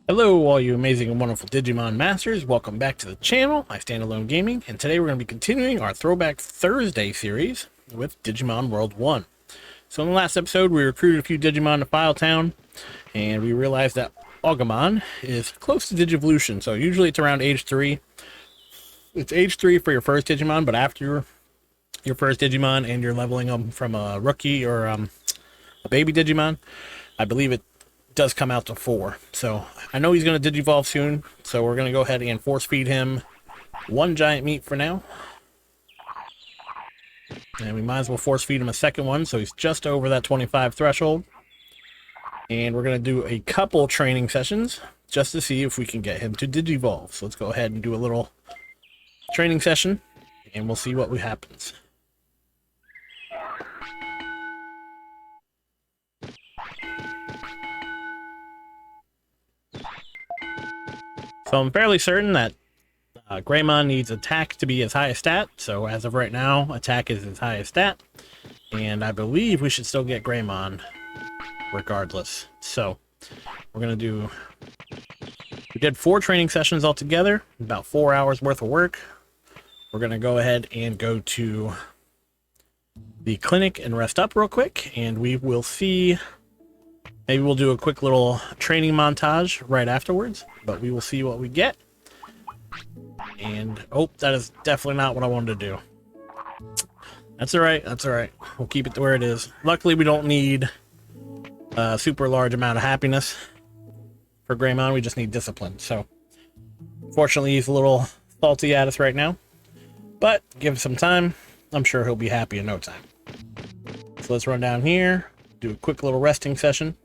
Hello, all you amazing and wonderful Digimon Masters. Welcome back to the channel, IStandAlone Gaming, and today we're going to be continuing our Throwback Thursday series with Digimon World 1. So in the last episode, we recruited a few Digimon to File Town, and we realized that Agumon is close to Digivolution, so usually it's around age 3. It's age 3 for your first Digimon, but after your first Digimon and you're leveling them from a rookie or a baby Digimon, I believe it does come out to 4. So I know he's going to digivolve soon, so we're going to go ahead and force feed him one giant meat for now, and we might as well force feed him a second one, so he's just over that 25 threshold. And we're going to do a couple training sessions just to see if we can get him to digivolve. So let's go ahead and do a little training session and we'll see what happens. So I'm fairly certain that Greymon needs attack to be his highest stat. So as of right now, attack is his highest stat. And I believe we should still get Greymon regardless. So we're going to do... We did 4 training sessions altogether, about 4 hours worth of work. We're going to go ahead and go to the clinic and rest up real quick. And we will see... Maybe we'll do a quick little training montage right afterwards, but we will see what we get. And, oh, that is definitely not what I wanted to do. That's alright, that's alright. We'll keep it to where it is. Luckily, we don't need a super large amount of happiness for Greymon. We just need discipline. So, fortunately, he's a little salty at us right now. But, give him some time. I'm sure he'll be happy in no time. So, let's run down here, do a quick little resting session.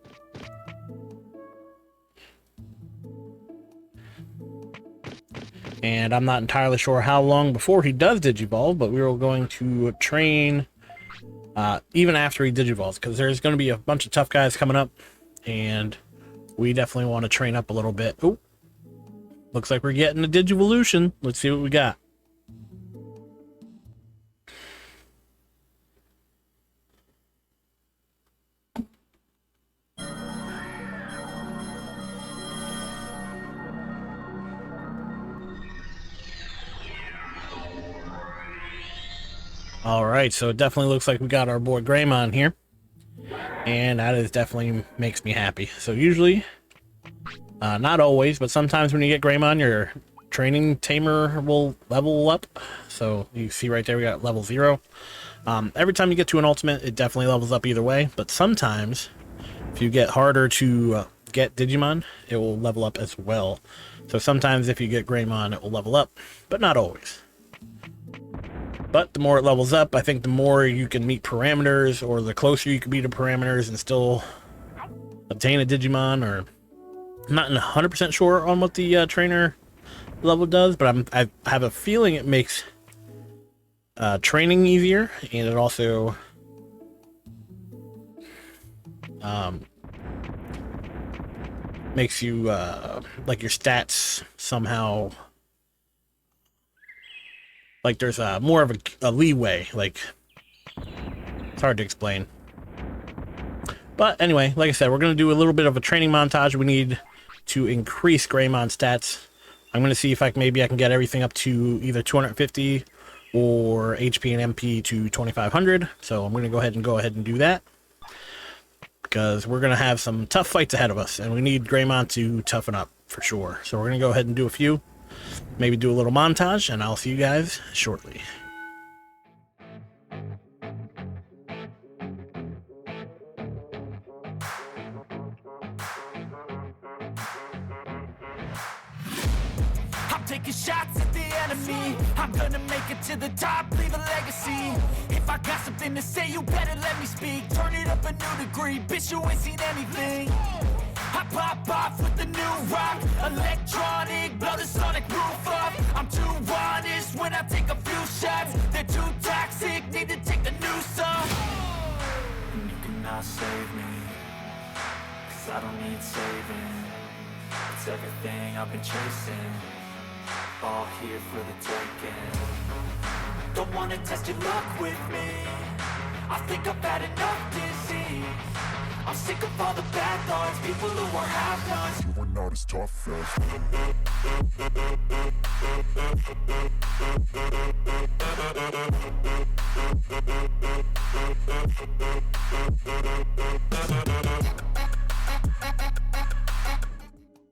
And I'm not entirely sure how long before he does digivolve, but we were going to train even after he digivolves, because there's going to be a bunch of tough guys coming up, and we definitely want to train up a little bit. Oh, looks like we're getting a Digivolution. Let's see what we got. Alright, so it definitely looks like we got our boy Greymon here. And that is definitely makes me happy. So usually, not always, but sometimes when you get Greymon, your training tamer will level up. So you see right there we got level 0. Every time you get to an ultimate, it definitely levels up either way. But sometimes, if you get harder to get Digimon, it will level up as well. So sometimes if you get Greymon, it will level up, but not always. But the more it levels up, I think the more you can meet parameters, or the closer you can be to parameters and still obtain a Digimon. Or I'm not 100% sure on what the trainer level does, but I have a feeling it makes training easier, and it also makes you like your stats somehow. Like, there's more of a leeway. Like, it's hard to explain. But anyway, like I said, we're going to do a little bit of a training montage. We need to increase Greymon stats. I'm going to see if maybe I can get everything up to either 250 or HP and MP to 2500. So I'm going to go ahead and do that, because we're going to have some tough fights ahead of us, and we need Greymon to toughen up for sure. So we're going to go ahead and do a few. Maybe do a little montage, and I'll see you guys shortly. I'm taking shots at the enemy. I'm gonna make it to the top, leave a legacy. If I got something to say, you better let me speak. Turn it up a new degree, bitch, you ain't seen anything. I pop off with the new rock, electronic, blow the sonic roof up. I'm too honest when I take a few shots. They're too toxic, need to take the noose off. And you cannot save me, 'cause I don't need saving. It's everything I've been chasing, all here for the taking. Don't wanna test your luck with me, I think I've had enough disease. I'm sick of all the bad thoughts, people who are half-nots. You are not as tough as.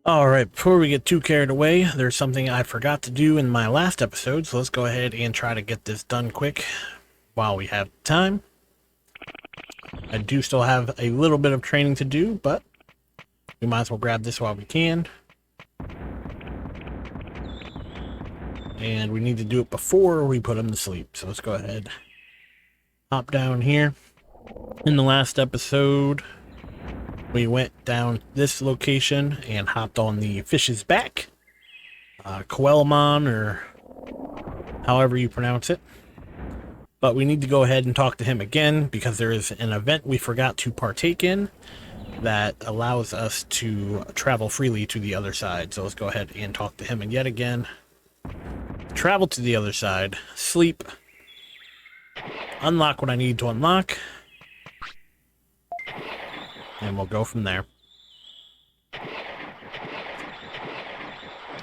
Alright, before we get too carried away, there's something I forgot to do in my last episode, so let's go ahead and try to get this done quick while we have time. I do still have a little bit of training to do, but we might as well grab this while we can. And we need to do it before we put him to sleep, so let's go ahead. Hop down here. In the last episode, we went down this location and hopped on the fish's back. Meramon, or however you pronounce it. But we need to go ahead and talk to him again because there is an event we forgot to partake in that allows us to travel freely to the other side. So let's go ahead and talk to him yet again. Travel to the other side, sleep, unlock what I need to unlock, and we'll go from there.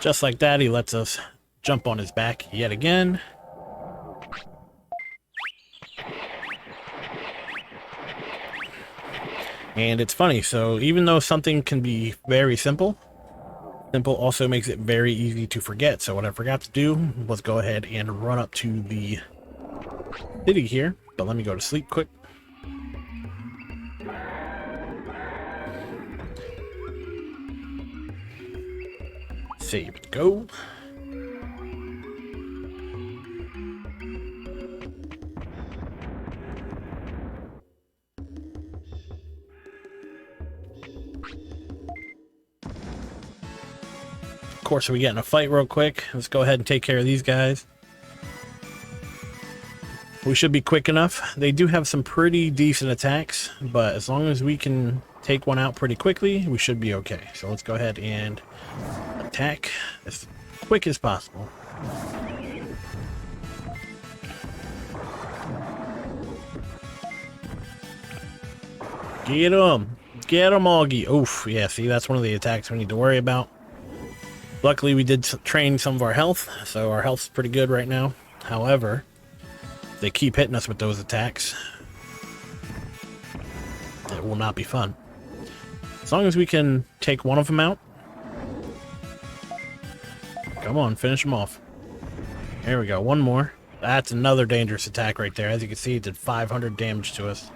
Just like that, he lets us jump on his back yet again. And it's funny, so even though something can be very simple, simple also makes it very easy to forget. So what I forgot to do was go ahead and run up to the city here, but let me go to sleep quick. Save and go. Of course, we get in a fight real quick. Let's go ahead and take care of these guys. We should be quick enough. They do have some pretty decent attacks, but as long as we can take one out pretty quickly, we should be okay. So let's go ahead and attack as quick as possible. Get him! Get him, Augie! Oof, yeah, see, that's one of the attacks we need to worry about. Luckily, we did train some of our health, so our health's pretty good right now. However, they keep hitting us with those attacks. It will not be fun. As long as we can take one of them out. Come on, finish him off. There we go, one more. That's another dangerous attack right there. As you can see, it did 500 damage to us.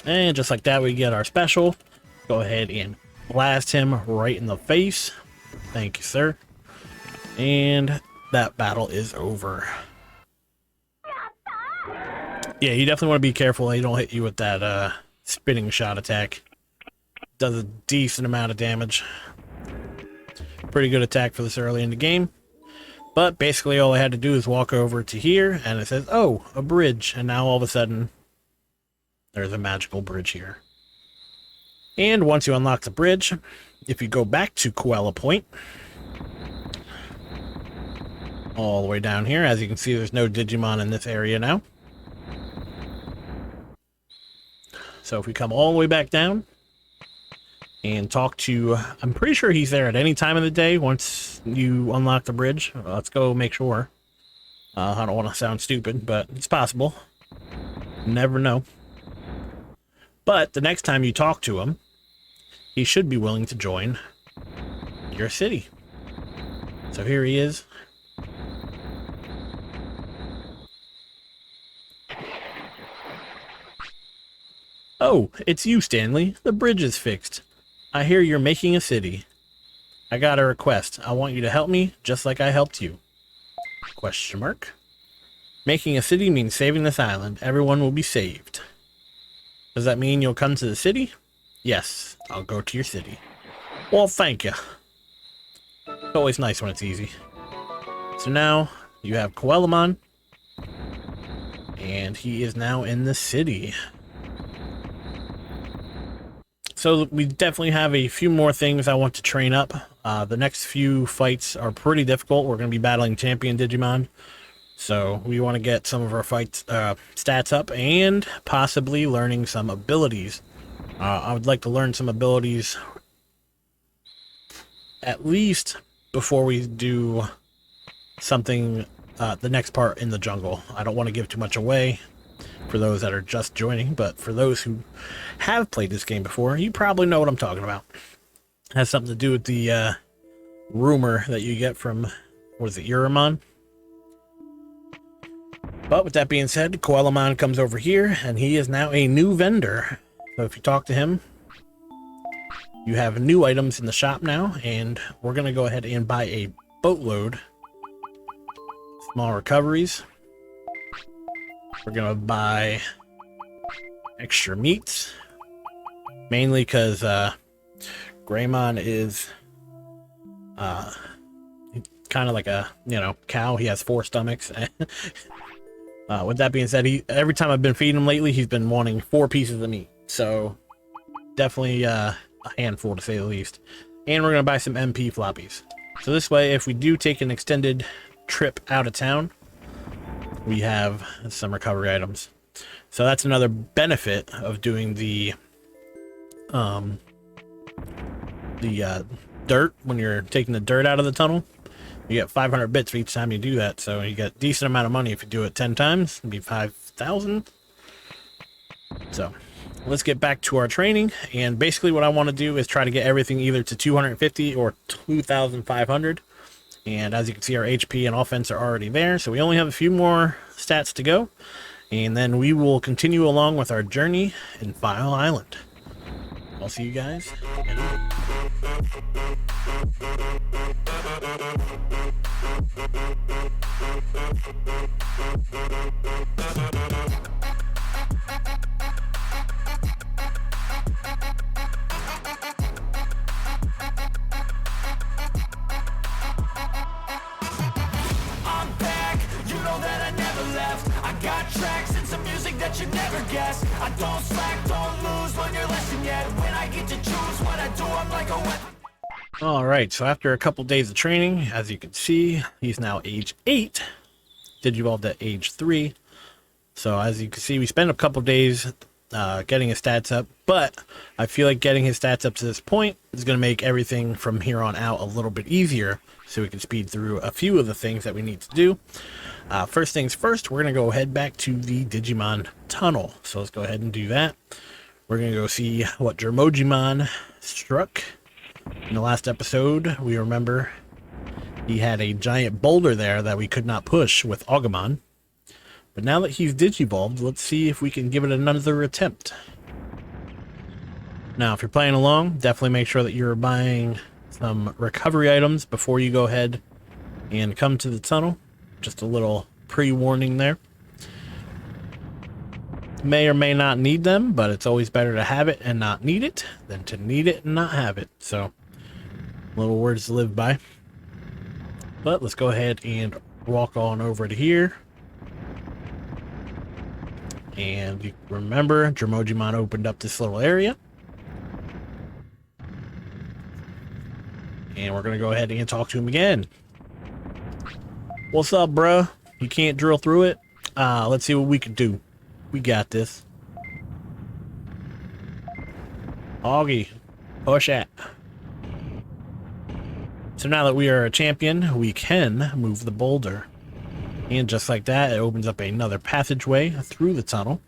And just like that, we get our special. Go ahead and blast him right in the face. Thank you, sir. And that battle is over. Yeah, you definitely want to be careful they don't hit you with that spinning shot attack. Does a decent amount of damage. Pretty good attack for this early in the game. But basically all I had to do is walk over to here and it says, oh, a bridge. And now all of a sudden there's a magical bridge here. And once you unlock the bridge, if you go back to Koala Point, all the way down here, as you can see, there's no Digimon in this area now. So if we come all the way back down and talk to, I'm pretty sure he's there at any time of the day once you unlock the bridge. Let's go make sure. I don't want to sound stupid, but it's possible. Never know. But the next time you talk to him, he should be willing to join your city. So here he is. Oh, it's you, Stanley. The bridge is fixed. I hear you're making a city. I got a request. I want you to help me just like I helped you. Question mark. Making a city means saving this island. Everyone will be saved. Does that mean you'll come to the city? Yes, I'll go to your city. Well, thank you. It's always nice when it's easy. So now you have Koalamon, and he is now in the city. So we definitely have a few more things I want to train up. The next few fights are pretty difficult. We're going to be battling champion Digimon. So we want to get some of our fights stats up and possibly learning some abilities. I would like to learn some abilities at least before we do something, the next part in the jungle. I don't want to give too much away for those that are just joining, but for those who have played this game before, you probably know what I'm talking about. It has something to do with the rumor that you get from, what is it, Meramon? But with that being said, Koalamon comes over here, and he is now a new vendor. So if you talk to him, you have new items in the shop now, and we're going to go ahead and buy a boatload. Small recoveries. We're going to buy extra meats. Mainly because Greymon is kind of like a, cow. He has 4 stomachs. With that being said, every time I've been feeding him lately, he's been wanting 4 pieces of meat. So definitely a handful, to say the least. And we're going to buy some MP floppies. So this way, if we do take an extended trip out of town, we have some recovery items. So that's another benefit of doing the dirt. When you're taking the dirt out of the tunnel, you get 500 bits for each time you do that. So you get a decent amount of money if you do it 10 times. It'd be 5,000. So let's get back to our training. And basically what I want to do is try to get everything either to 250 or 2,500. And as you can see, our HP and offense are already there. So we only have a few more stats to go. And then we will continue along with our journey in File Island. I'll see you guys in a minute. I'm back, you know that I never left. I got tracks and some music that you never guessed. I don't slack, don't lose, learn your lesson yet. When I get to choose what I do, I'm like a weapon. Alright, so after a couple days of training, as you can see, he's now age 8. Digivolved at age 3. So as you can see, we spent a couple days getting his stats up, but I feel like getting his stats up to this point is going to make everything from here on out a little bit easier, so we can speed through a few of the things that we need to do. First things first, we're going to go head back to the Digimon tunnel. So let's go ahead and do that. We're going to go see what Dromojimon struck. In the last episode, we remember he had a giant boulder there that we could not push with Agumon. But now that he's Digivolved, let's see if we can give it another attempt. Now, if you're playing along, definitely make sure that you're buying some recovery items before you go ahead and come to the tunnel. Just a little pre-warning there. May or may not need them, but it's always better to have it and not need it than to need it and not have it. So, little words to live by. But let's go ahead and walk on over to here. And you remember, Dromojimon opened up this little area. And we're going to go ahead and talk to him again. What's up, bruh? You can't drill through it? Let's see what we can do. We got this. Augie, push it. So now that we are a champion, we can move the boulder. And just like that, it opens up another passageway through the tunnel.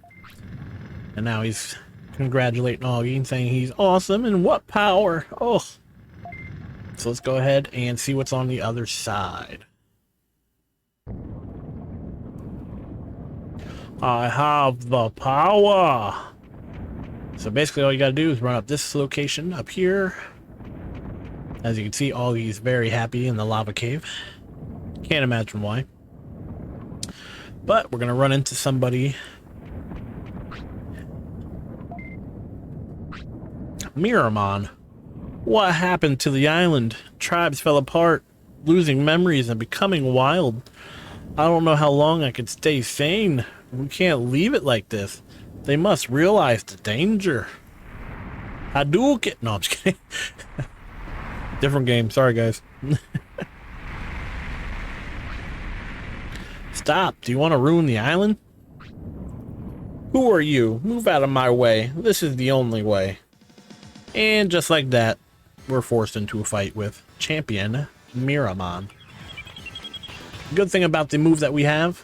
And now he's congratulating Augie and saying he's awesome and what power. Oh. So let's go ahead and see what's on the other side. I have the power. So basically all you gotta do is run up this location up here. As you can see, Augie's very happy in the lava cave. Can't imagine why. But we're gonna run into somebody. Meramon. What happened to the island? Tribes fell apart, losing memories and becoming wild. I don't know how long I could stay sane. We can't leave it like this. They must realize the danger. Hadouken! No, I'm just kidding. Different game. Sorry, guys. Stop. Do you want to ruin the island? Who are you? Move out of my way. This is the only way. And just like that, we're forced into a fight with champion Meramon. Good thing about the move that we have,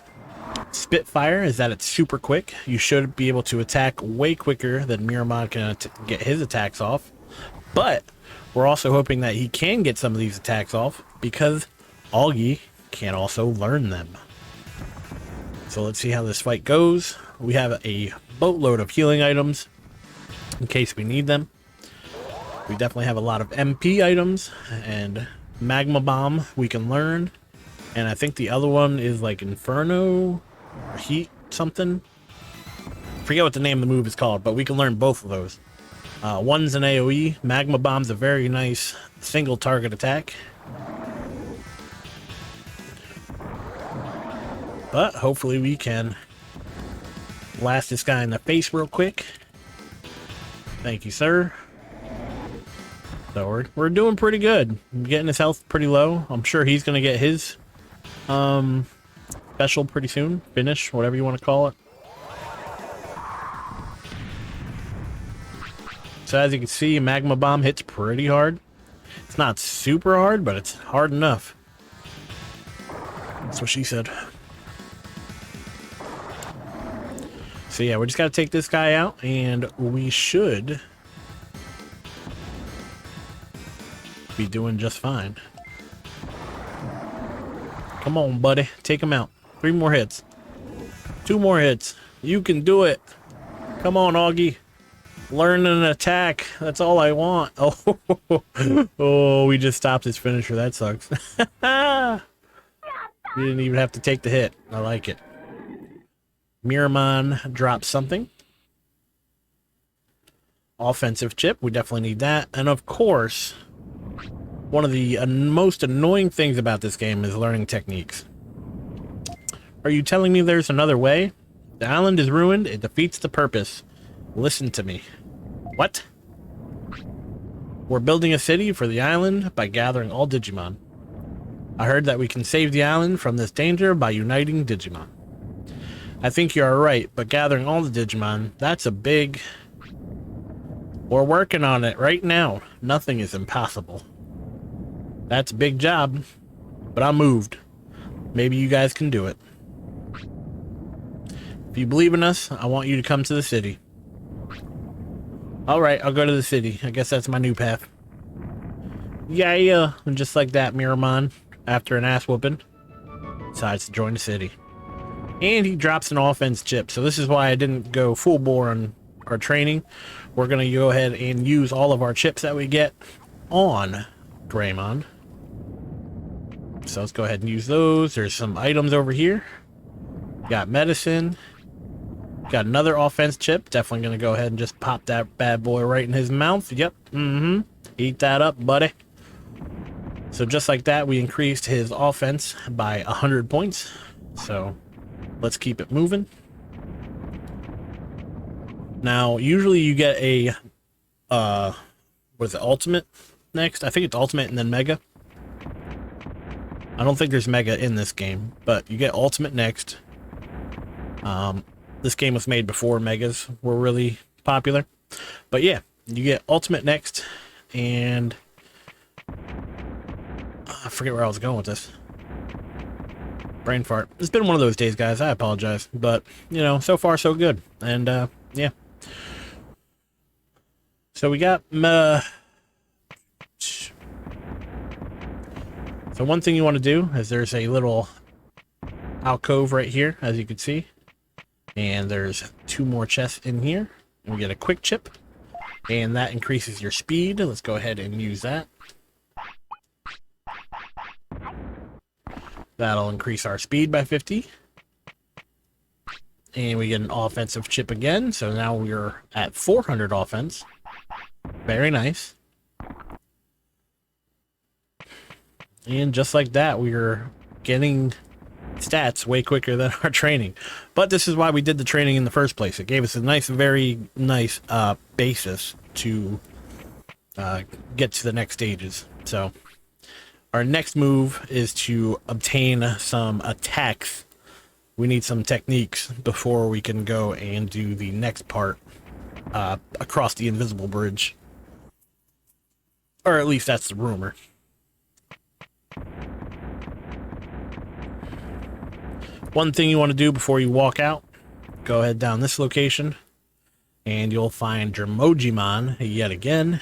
Spitfire, is that it's super quick. You should be able to attack way quicker than Meramon can get his attacks off. But we're also hoping that he can get some of these attacks off because Augie can also learn them. So let's see how this fight goes. We have a boatload of healing items in case we need them. We definitely have a lot of MP items and Magma Bomb we can learn. And I think the other one is like Inferno or Heat something. I forget what the name of the move is called, but we can learn both of those. One's an AoE. Magma Bomb's a very nice single target attack. But hopefully we can blast this guy in the face real quick. Thank you, sir. So we're doing pretty good. I'm getting his health pretty low. I'm sure he's going to get his special pretty soon. Finish, whatever you want to call it. So as you can see, Magma Bomb hits pretty hard. It's not super hard, but it's hard enough. That's what she said. So yeah, we just got to take this guy out, and we should be doing just fine. Come on, buddy. Take him out. 3 more hits. 2 more hits. You can do it. Come on, Augie. Learn an attack. That's all I want. Oh, oh, we just stopped his finisher. That sucks. You didn't even have to take the hit. I like it. Meramon drops something. Offensive chip. We definitely need that. And of course, one of the most annoying things about this game is learning techniques. Are you telling me there's another way? The island is ruined. It defeats the purpose. Listen to me. What? We're building a city for the island by gathering all Digimon. I heard that we can save the island from this danger by uniting Digimon. I think you're right, but gathering all the Digimon, that's a big... We're working on it right now. Nothing is impossible. That's a big job, but I'm moved. Maybe you guys can do it. If you believe in us, I want you to come to the city. Alright, I'll go to the city. I guess that's my new path. Yeah. And just like that, Meramon, after an ass whooping, decides to join the city. And he drops an offense chip. So this is why I didn't go full bore on our training. We're going to go ahead and use all of our chips that we get on Greymon. So let's go ahead and use those. There's some items over here. Got medicine. Got another offense chip. Definitely going to go ahead and just pop that bad boy right in his mouth. Yep. Eat that up, buddy. So just like that, we increased his offense by 100 points. So let's keep it moving. Now, usually you get a, what is it, ultimate next? I think it's ultimate and then mega. I don't think there's mega in this game, but you get ultimate next. This game was made before megas were really popular. But yeah, you get ultimate next, and I forget where I was going with this. Brain fart. It's been one of those days, guys. I apologize. But, you know, so far so good. And, yeah. So we got... So one thing you want to do is there's a little alcove right here, as you can see. And there's 2 more chests in here. And we get a quick chip. And that increases your speed. Let's go ahead and use that. That'll increase our speed by 50. And we get an offensive chip again. So now we're at 400 offense. Very nice. And just like that, we are getting stats way quicker than our training. But this is why we did the training in the first place. It gave us a nice, very nice basis to get to the next stages. So our next move is to obtain some attacks we need some techniques before we can go and do the next part across the invisible bridge. Or at least that's the rumor. One thing you want to do before you walk out, go ahead down this location, and you'll find Digimon yet again.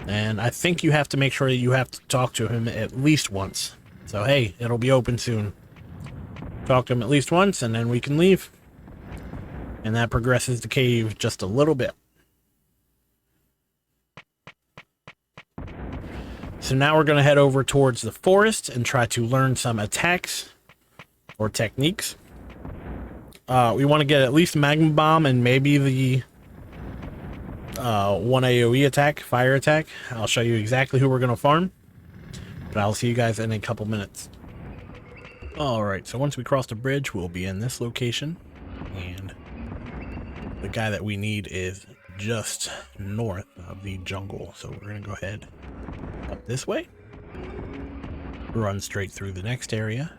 And I think you have to make sure that you have to talk to him at least once. So hey, it'll be open soon. Talk to him at least once, and then we can leave. And that progresses the cave just a little bit. So now we're going to head over towards the forest and try to learn some attacks or techniques. We want to get at least Magma Bomb and maybe the 1 AoE attack, fire attack. I'll show you exactly who we're going to farm, but I'll see you guys in a couple minutes. Alright, so once we cross the bridge, we'll be in this location, and the guy that we need is just north of the jungle, so we're going to go ahead up this way, run straight through the next area,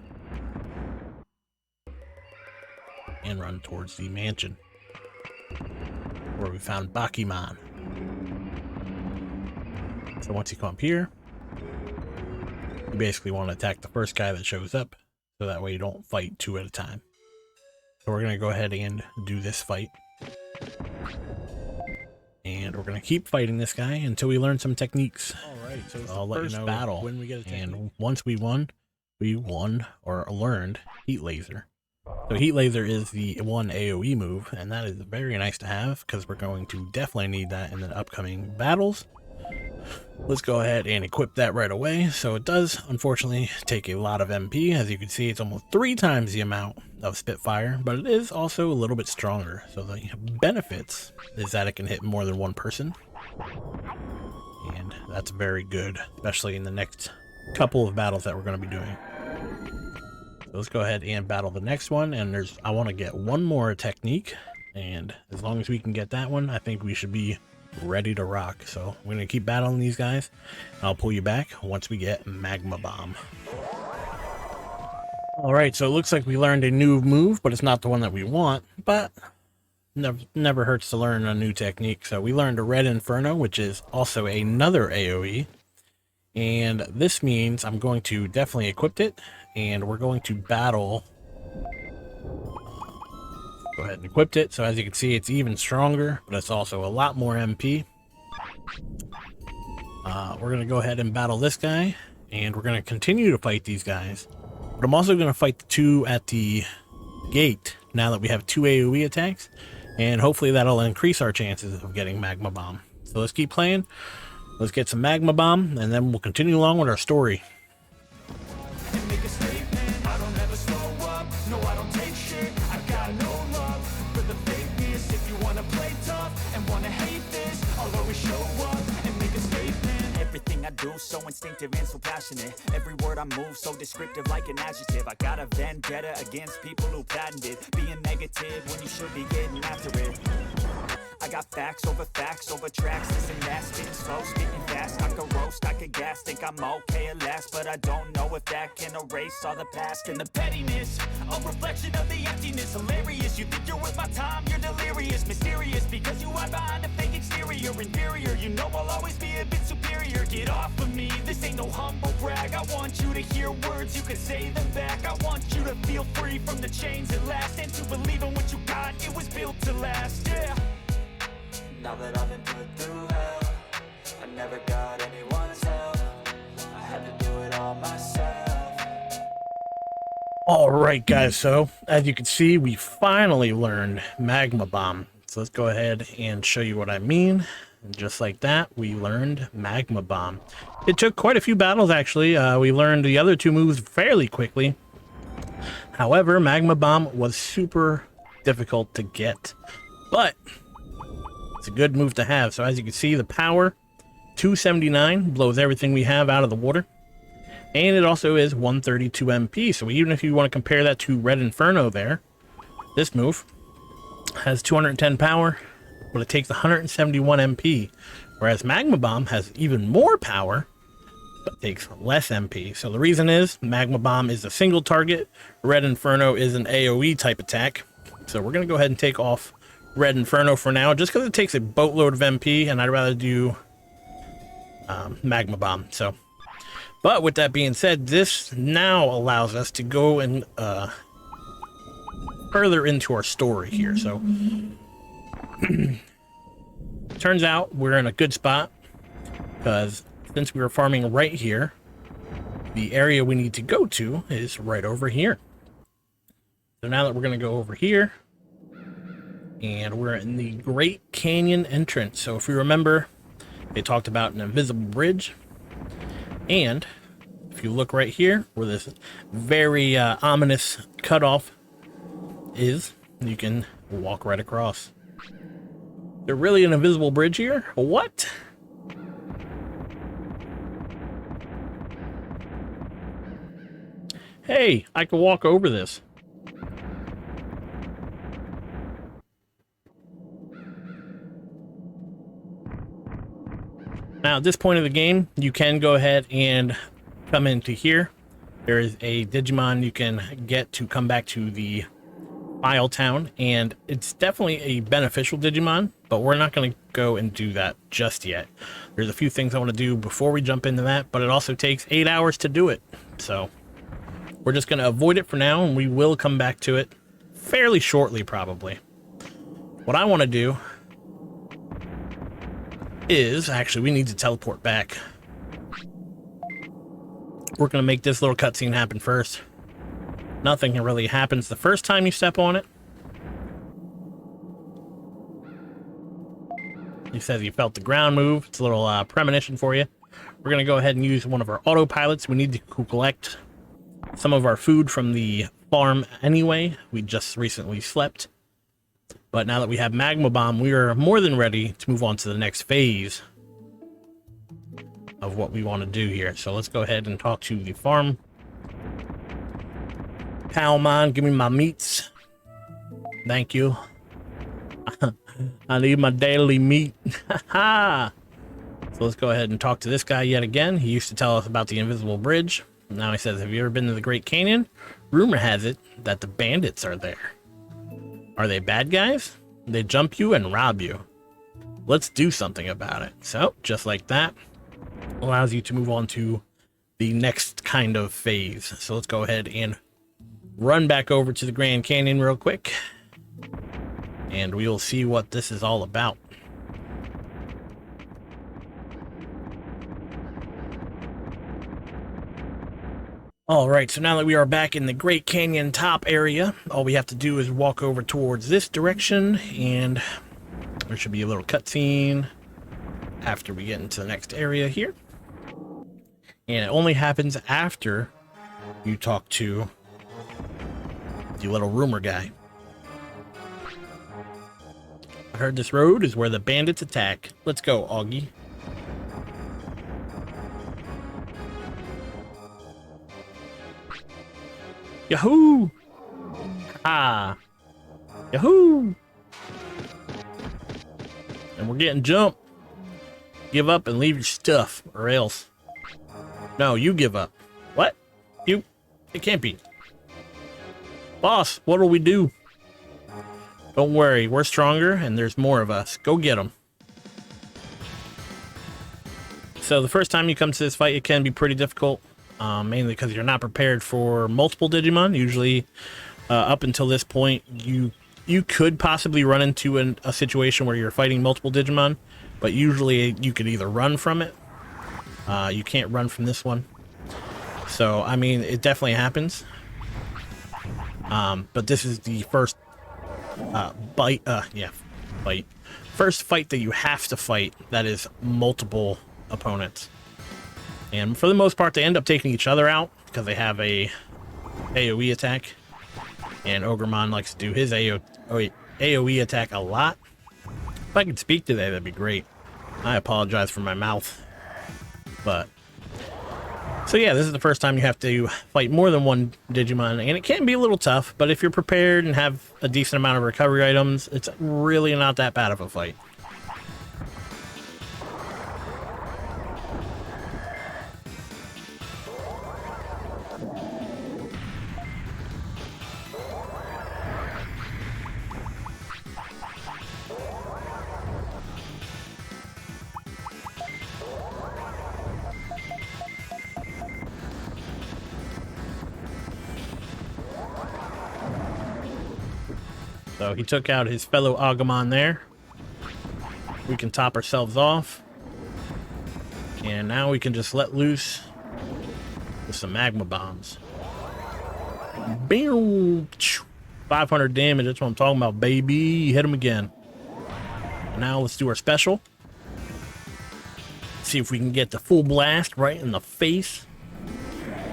and run towards the mansion where we found Bakimon. So once you come up here, you basically want to attack the first guy that shows up, so that way you don't fight two at a time. So we're going to go ahead and do this fight. And we're going to keep fighting this guy until we learn some techniques. Alright, so I'll let you know battle when we get a technique. And once we won or learned Heat Laser. So Heat Laser is the 1 AoE move, and that is very nice to have because we're going to definitely need that in the upcoming battles. Let's go ahead and equip that right away. So it does, unfortunately, take a lot of MP. As you can see, it's almost 3 times the amount of Spitfire, but it is also a little bit stronger. So the benefits is that it can hit more than one person. And that's very good, especially in the next couple of battles that we're going to be doing. So let's go ahead and battle the next one. And I want to get one more technique. And as long as we can get that one, I think we should be ready to rock. So we're going to keep battling these guys. I'll pull you back once we get Magma Bomb. Alright, so it looks like we learned a new move, but it's not the one that we want. But never hurts to learn a new technique. So we learned a Red Inferno, which is also another AoE. And this means I'm going to definitely equip it, and we're going to battle. Go ahead and equip it. So as you can see, it's even stronger, but it's also a lot more MP. We're going to go ahead and battle this guy, and we're going to continue to fight these guys. But I'm also going to fight the 2 at the gate now that we have 2 AoE attacks, and hopefully that'll increase our chances of getting Magma Bomb. So let's keep playing. Let's get some Magma Bomb, and then we'll continue along with our story. So instinctive and so passionate. Every word I move so descriptive like an adjective. I got a vendetta against people who patented being negative when you should be getting after it. I got facts over tracks. This and that, spitting slow, spitting fast. I could roast, I could gas, think I'm okay at last, but I don't know if that can erase all the past and the pettiness. A reflection of the emptiness, hilarious. You think you're worth my time, you're delirious, mysterious, because you hide behind a fake exterior. Inferior, you know I'll always be a bit superior. Get off of me, this ain't no humble brag. I want you to hear words, you can say them back. I want you to feel free from the chains at last, and to believe in what you got, it was built to last, yeah. Now that I've been put through hell, I never got anyone's help. I had to do it all myself. Alright guys, so as you can see, we finally learned Magma Bomb. So let's go ahead and show you what I mean. And just like that, we learned Magma Bomb. It took quite a few battles actually. We learned the other 2 moves fairly quickly. However, Magma Bomb was super difficult to get. But it's a good move to have. So as you can see, the power, 279, blows everything we have out of the water. And it also is 132 MP. So even if you want to compare that to Red Inferno there, this move has 210 power, but it takes 171 MP. Whereas Magma Bomb has even more power, but takes less MP. So the reason is Magma Bomb is a single target. Red Inferno is an AoE type attack. So we're going to go ahead and take off Red Inferno for now, just because it takes a boatload of MP, and I'd rather do Magma Bomb. So, but with that being said, this now allows us to go and further into our story here. So turns out we're in a good spot, because since we were farming right here, the area we need to go to is right over here. So now that we're going to go over here, and we're in the Great Canyon entrance. So if we remember, they talked about an invisible bridge, and if you look right here where this very ominous cutoff is, you can walk right across. Is there really an invisible bridge here? What? Hey, I can walk over this. Now, at this point of the game, you can go ahead and come into here. There is a Digimon you can get to come back to the Isle Town, and it's definitely a beneficial Digimon, but we're not going to go and do that just yet. There's a few things I want to do before we jump into that, but it also takes 8 hours to do it. So we're just going to avoid it for now, and we will come back to it fairly shortly, probably. What I want to do is, actually, we need to teleport back. We're going to make this little cutscene happen first. Nothing really happens the first time you step on it. He says you felt the ground move. It's a little premonition for you. We're going to go ahead and use one of our autopilots. We need to collect some of our food from the farm anyway. We just recently slept. But now that we have Magma Bomb, we are more than ready to move on to the next phase of what we want to do here. So let's go ahead and talk to the farm. Palmon, give me my meats. Thank you. I need my daily meat. So let's go ahead and talk to this guy yet again. He used to tell us about the invisible bridge. Now he says, have you ever been to the Great Canyon? Rumor has it that the bandits are there. Are they bad guys? They jump you and rob you. Let's do something about it. So, just like that, allows you to move on to the next kind of phase. So let's go ahead and run back over to the Grand Canyon real quick, and we will see what this is all about. Alright, so now that we are back in the Great Canyon top area, all we have to do is walk over towards this direction, and there should be a little cutscene after we get into the next area here. And it only happens after you talk to the little rumor guy. I heard this road is where the bandits attack. Let's go, Augie. Yahoo! Ah! Yahoo! And we're getting jumped. Give up and leave your stuff, or else. No, you give up. What? You? It can't be. Boss, what'll we do? Don't worry, we're stronger and there's more of us. Go get them. So the first time you come to this fight, it can be pretty difficult. Mainly because you're not prepared for multiple Digimon. Usually, up until this point, you could possibly run into a situation where you're fighting multiple Digimon, but usually you could either run from it. You can't run from this one. So, I mean, it definitely happens. But this is the first first fight that you have to fight that is multiple opponents. And for the most part, they end up taking each other out because they have a AoE attack. And Ogremon likes to do his AoE attack a lot. If I could speak today, that'd be great. I apologize for my mouth. But so yeah, this is the first time you have to fight more than one Digimon, and it can be a little tough, but if you're prepared and have a decent amount of recovery items, it's really not that bad of a fight. So he took out his fellow Agumon there. We can top ourselves off. And now we can just let loose with some magma bombs. Bam! 500 damage, that's what I'm talking about, baby. Hit him again. Now let's do our special. See if we can get the full blast right in the face.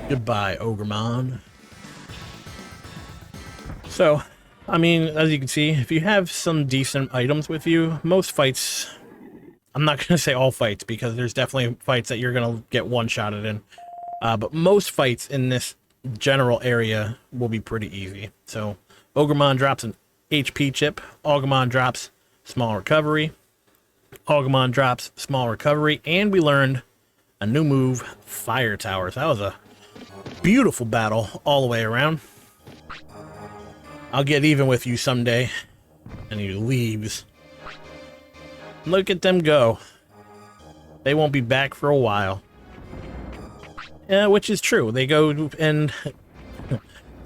Goodbye, Ogremon. So, I mean, as you can see, if you have some decent items with you, most fights, I'm not going to say all fights, because there's definitely fights that you're going to get one-shotted in. But most fights in this general area will be pretty easy. So, Ogremon drops an HP chip. Agumon drops small recovery. Agumon drops small recovery. And we learned a new move, Fire Towers. That was a beautiful battle all the way around. I'll get even with you someday. And he leaves. Look at them go. They won't be back for a while. Yeah, which is true. They go and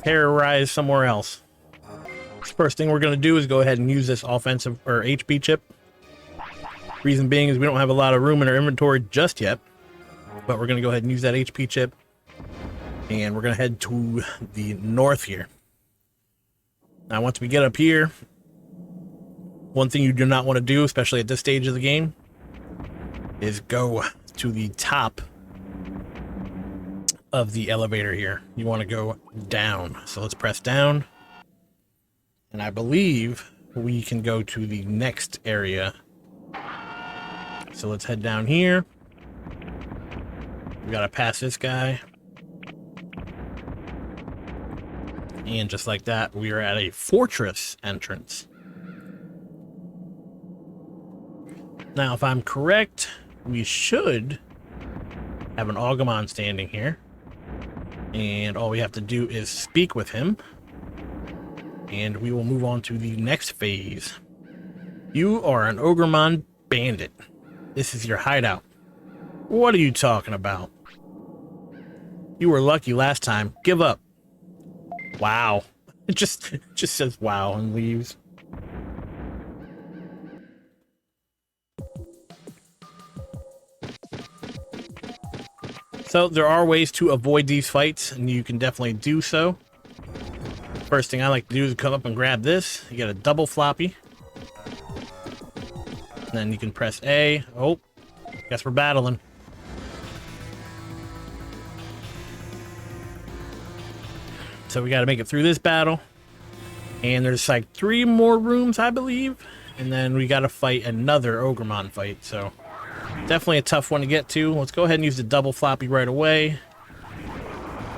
terrorize somewhere else. First thing we're going to do is go ahead and use this offensive or HP chip. Reason being is we don't have a lot of room in our inventory just yet. But we're going to go ahead and use that HP chip. And we're going to head to the north here. Now, once we get up here, one thing you do not want to do, especially at this stage of the game, is go to the top of the elevator here. You want to go down. So let's press down. And I believe we can go to the next area. So let's head down here. We got to pass this guy. And just like that, we are at a fortress entrance. Now, if I'm correct, we should have an Agumon standing here. And all we have to do is speak with him. And we will move on to the next phase. You are an Ogremon bandit. This is your hideout. What are you talking about? You were lucky last time. Give up. Wow. It just says wow and leaves. So there are ways to avoid these fights, and you can definitely do so. First thing I like to do is come up and grab this. You get a double floppy. And then you can press A. Oh, guess we're battling. So we got to make it through this battle. And there's like 3 more rooms, I believe. And then we got to fight another Ogremon fight. So definitely a tough one to get to. Let's go ahead and use the double floppy right away.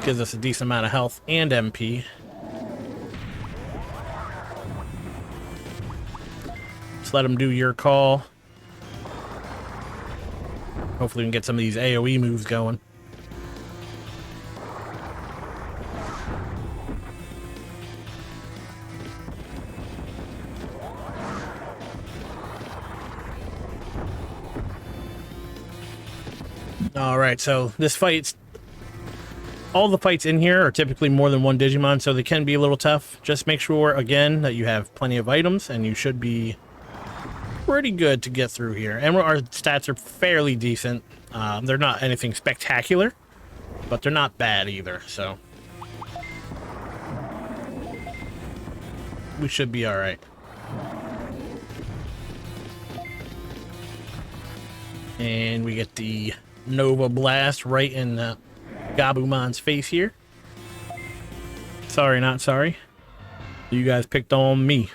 Gives us a decent amount of health and MP. Just let them do your call. Hopefully we can get some of these AoE moves going. Alright, so this fight's... all the fights in here are typically more than one Digimon, so they can be a little tough. Just make sure, again, that you have plenty of items, and you should be pretty good to get through here. And our stats are fairly decent. They're not anything spectacular, but they're not bad either, so... we should be alright. And we get the Nova Blast right in Gabumon's face here. Sorry, not sorry. You guys picked on me.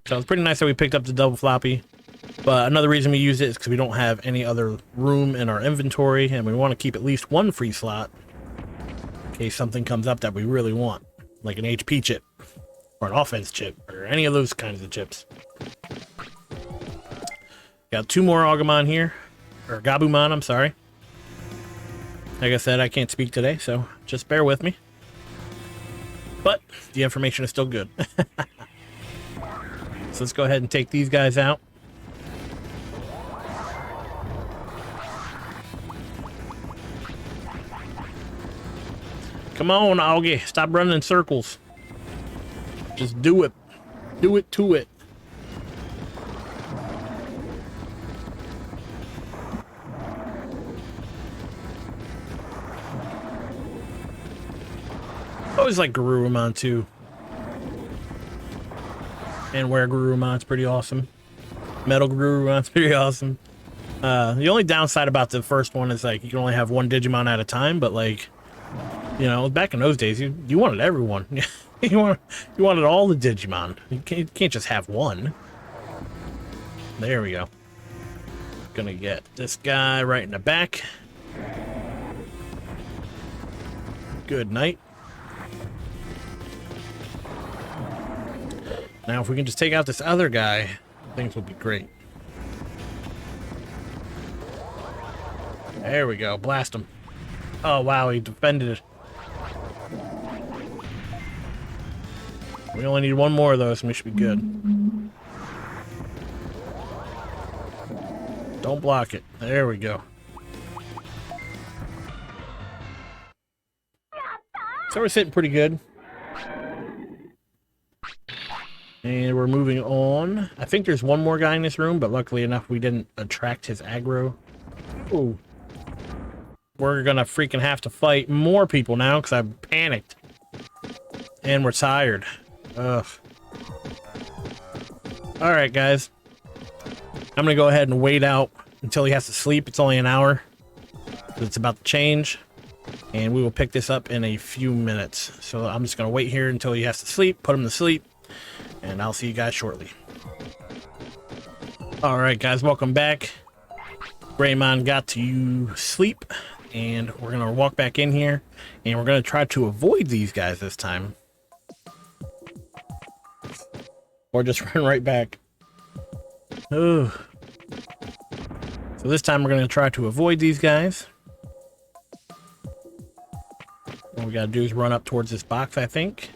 So it's pretty nice that we picked up the double floppy. But another reason we used it is because we don't have any other room in our inventory, and we want to keep at least one free slot in case something comes up that we really want, like an HP chip or an offense chip or any of those kinds of chips. Got 2 more Agumon here, or Gabumon, I'm sorry. Like I said, I can't speak today, so just bear with me. But the information is still good. So let's go ahead and take these guys out. Come on, Augie, stop running in circles. Just do it. Do it to it. I always like Garurumon too. And where Garurumon's pretty awesome. Metal Garurumon's pretty awesome. The only downside about the first one is like you can only have one Digimon at a time, but like, you know, back in those days you wanted everyone. you wanted all the Digimon. You can't just have one. There we go. Gonna get this guy right in the back. Good night. Now if we can just take out this other guy, things will be great. There we go. Blast him. Oh wow, he defended it. We only need one more of those and we should be good. Don't block it. There we go. So we're sitting pretty good. And we're moving on. I think there's one more guy in this room, but luckily enough we didn't attract his aggro. Ooh. We're gonna freaking have to fight more people now because I panicked. And we're tired. Ugh. Alright, guys. I'm gonna go ahead and wait out until he has to sleep. It's only an hour. It's about to change. And we will pick this up in a few minutes. So I'm just gonna wait here until he has to sleep, put him to sleep, and I'll see you guys shortly. Alright, guys, welcome back. Greymon got to sleep. And we're going to walk back in here, and we're going to try to avoid these guys this time. Or just run right back. Oh. So this time we're going to try to avoid these guys. All we got to do is run up towards this box, I think.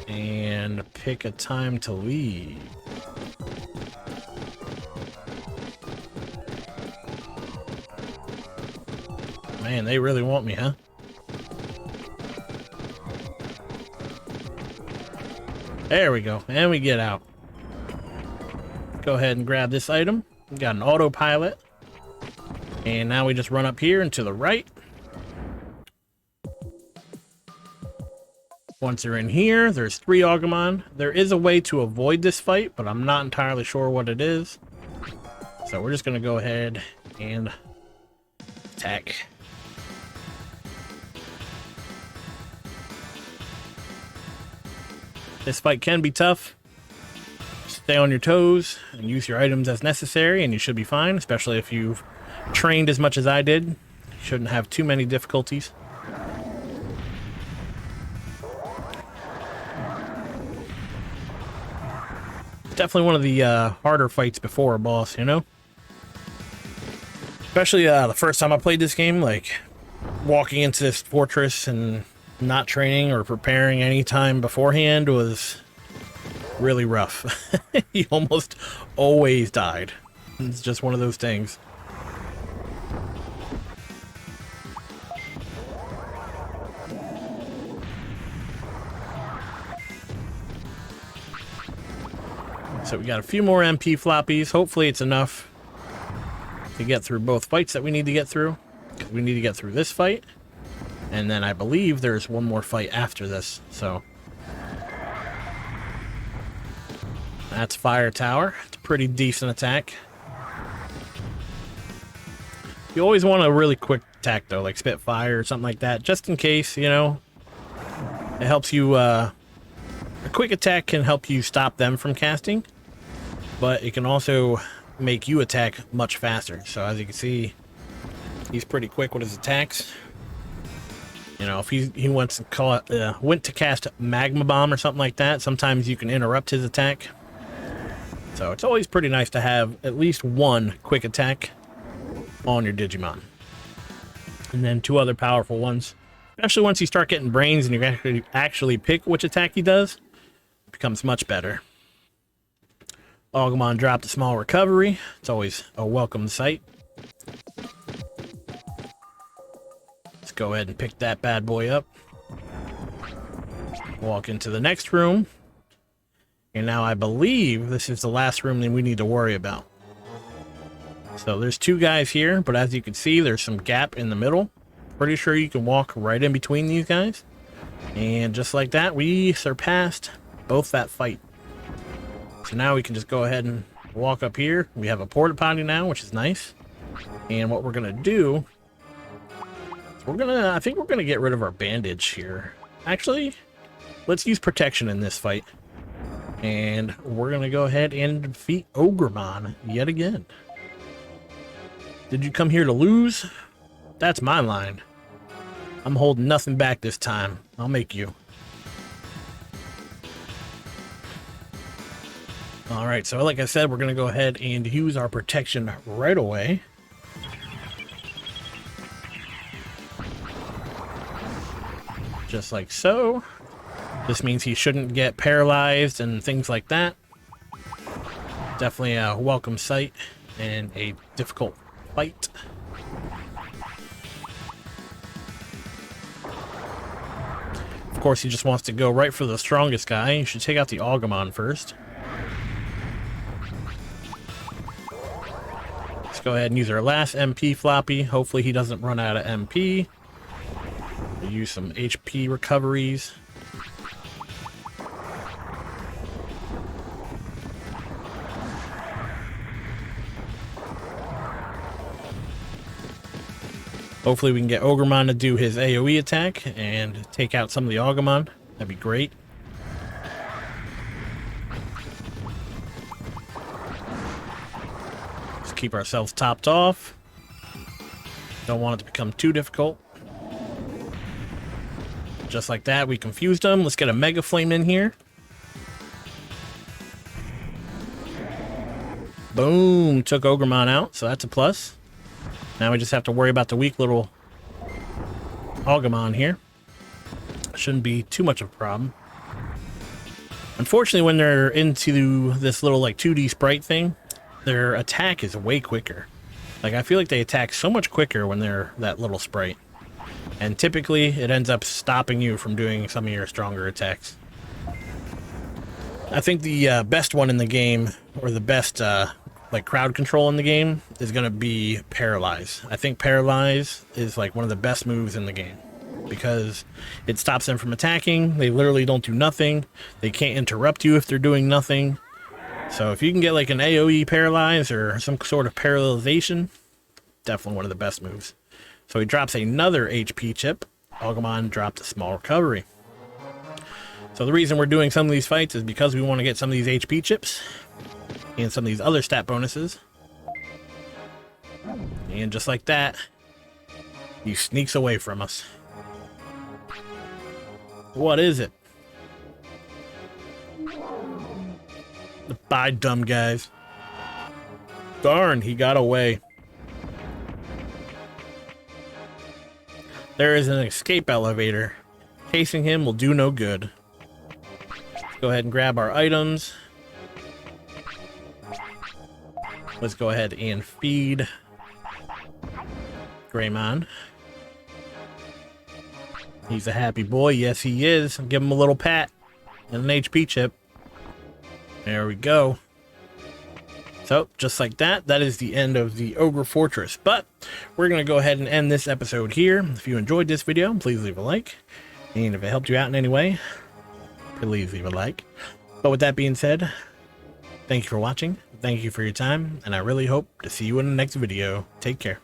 And pick a time to leave. Man, they really want me, huh? There we go. And we get out. Go ahead and grab this item. We got an autopilot. And now we just run up here and to the right. Once you're in here, there's 3 Agumon. There is a way to avoid this fight, but I'm not entirely sure what it is. So we're just going to go ahead and attack. This fight can be tough. Stay on your toes and use your items as necessary and you should be fine, especially if you've trained as much as I did. You shouldn't have too many difficulties. It's definitely one of the harder fights before a boss, you know? Especially the first time I played this game, like walking into this fortress and not training or preparing any time beforehand was really rough. You almost always died. It's just one of those things. So we got a few more MP floppies. Hopefully it's enough to get through both fights that we need to get through. Because we need to get through this fight. And then I believe there's one more fight after this, so. That's Fire Tower. It's a pretty decent attack. You always want a really quick attack, though, like Spitfire or something like that, just in case, you know. It helps you, a quick attack can help you stop them from casting, but it can also make you attack much faster. So as you can see, he's pretty quick with his attacks. You know, if he wants to call it, went to cast Magma Bomb or something like that, sometimes you can interrupt his attack. So it's always pretty nice to have at least one quick attack on your Digimon. And then 2 other powerful ones. Especially once you start getting brains and you actually pick which attack he does, it becomes much better. Agumon dropped a small recovery. It's always a welcome sight. Go ahead and pick that bad boy up. Walk into the next room. And now I believe this is the last room that we need to worry about. So there's two guys here, but as you can see, there's some gap in the middle. Pretty sure you can walk right in between these guys. And just like that, we surpassed both that fight. So now we can just go ahead and walk up here. We have a porta potty now, which is nice. And what we're gonna do, I think we're gonna get rid of our bandage here. Actually, let's use protection in this fight. And we're gonna go ahead and defeat Ogremon yet again. Did you come here to lose? That's my line. I'm holding nothing back this time. I'll make you. Alright, so like I said, we're gonna go ahead and use our protection right away. Just like so. This means he shouldn't get paralyzed and things like that. Definitely a welcome sight and a difficult fight. Of course, he just wants to go right for the strongest guy. You should take out the Agumon first. Let's go ahead and use our last MP floppy. Hopefully he doesn't run out of MP. We'll use some HP recoveries. Hopefully we can get Ogremon to do his AoE attack and take out some of the Agumon. That'd be great. Let's keep ourselves topped off. Don't want it to become too difficult. Just like that, we confused him. Let's get a Mega Flame in here. Boom! Took Ogremon out, so that's a plus. Now we just have to worry about the weak little Agumon here. Shouldn't be too much of a problem. Unfortunately, when they're into this little like 2D sprite thing, their attack is way quicker. Like I feel like they attack so much quicker when they're that little sprite. And typically it ends up stopping you from doing some of your stronger attacks. I think the best one in the game, or the best like crowd control in the game, is going to be Paralyze. I think Paralyze is like one of the best moves in the game because it stops them from attacking. They literally don't do nothing. They can't interrupt you if they're doing nothing. So if you can get like an AoE Paralyze or some sort of paralyzation, definitely one of the best moves. So he drops another HP chip. Agumon dropped a small recovery. So the reason we're doing some of these fights is because we want to get some of these HP chips and some of these other stat bonuses. And just like that, he sneaks away from us. What is it? Bye, dumb guys. Darn, he got away. There is an escape elevator. Chasing him will do no good. Let's go ahead and grab our items. Let's go ahead and feed Greymon. He's a happy boy. Yes, he is. Give him a little pat and an HP chip. There we go. So, just like that, that is the end of the Ogre Fortress. But we're going to go ahead and end this episode here. If you enjoyed this video, please leave a like. And if it helped you out in any way, please leave a like. But with that being said, thank you for watching. Thank you for your time. And I really hope to see you in the next video. Take care.